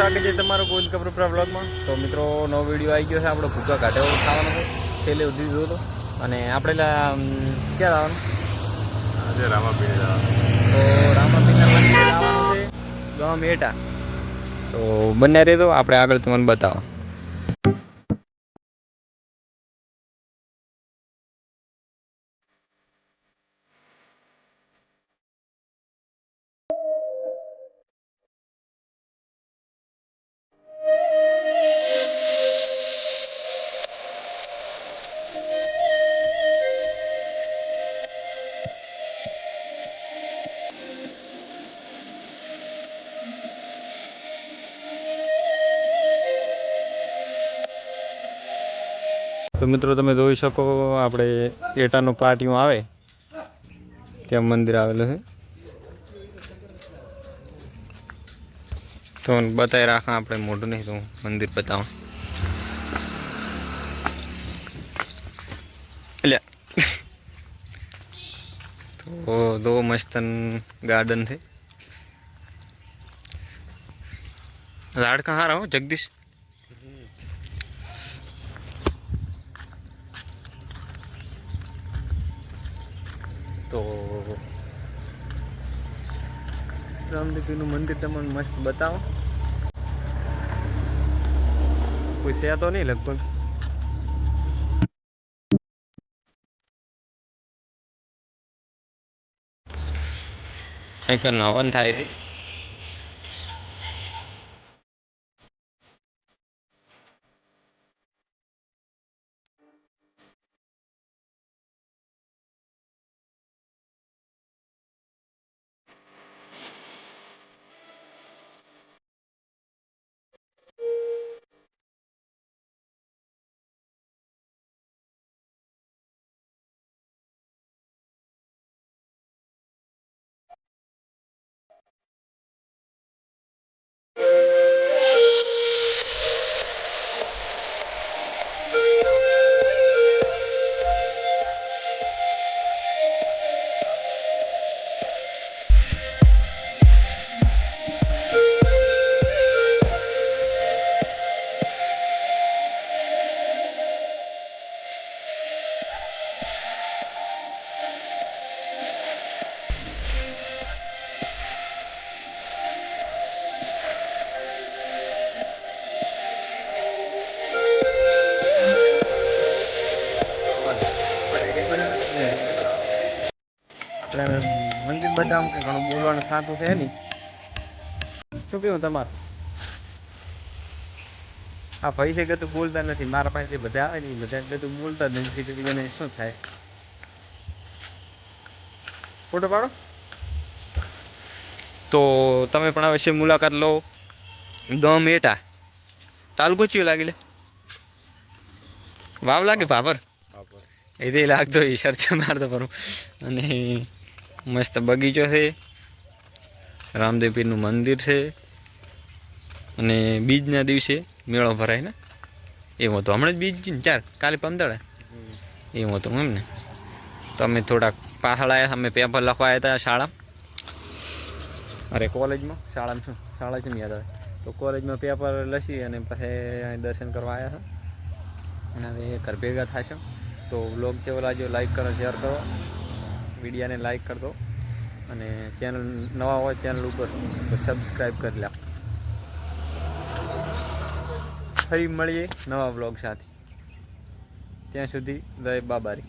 સ્વાગત છે તમારું ગોવિંદ કપૂર બ્લોગમાં। તો મિત્રો નવો વિડીયો આવી ગયો છે, આપણો ભૂકા કાઢે ખાવાનો છે, છેલ્લે સુધી જોયો હતો। અને આપણે ક્યાં આવવાનું? આજે રામાપીર જવાનું। તો રામાપીરના મંદિરે આવવાનું છે, ગામ એટા। તો બંને રહેતો આપણે આગળ તમને બતાવો। તો મિત્રો તમે જોઈ શકો આપણે એટાનું પાટિયું આવે ત્યાં મંદિર આવેલું છે। તો બતાવી રાખા આપણે મોઢું નહીં તો મંદિર બતાવો એટલે તો દો મસ્તન ગાर्डन थे। झाड़ कहाँ रहा हो जगदीश? तो રામદેવનું મંદિર તમને મસ્ત બતાવો। કોઈ છે તો નહીં લગભગ। એક નવન થાય છે। મંદિર બતાવું કે ઘણું બોલવાનું થતું છે નહીં। શું કેવું તમારું? આ ભાઈ છે કે તું બોલતા નથી, મારા પાસે બધા આવે ને બધા એટલે તું બોલતા જ નથી, મને શું થાય? ફોટો પાડો તો તમે પણ અવશ્ય મુલાકાત લો। ગામ એટા તાલુકો ચિયો લાગે લે? વાવ લાગે ભાભર એ લાગતો એ સર્ચ મારતો પરું। અને મસ્ત બગીચો છે, રામદેવ પીરનું મંદિર છે, અને બીજના દિવસે મેળો ભરાય ને એવું હતું। હમણાં જ બીજ ને 4 કાલે 15 એવું હતું એમ ને। તો અમે થોડાક પાછળ આવ્યા, અમે પેપર લખવા આવ્યા હતા શાળામાં, અરે કોલેજમાં, શાળામાં શું શાળા છે યાદ આવે તો કોલેજમાં પેપર લસી અને પછી દર્શન કરવા આવ્યા હતા। અને હવે ઘર ભેગા થશે તો વ્લોગ જેવો લાગ્યો લાઈક કરો, શેર કરો, વિડીયાને લાઈક કરી દો, અને ચેનલ નવા હોય ચેનલ ઉપર તો સબસ્ક્રાઈબ કરી લો। ફરી મળીએ નવા વ્લોગ સાથે, ત્યાં સુધી જય બાબારી।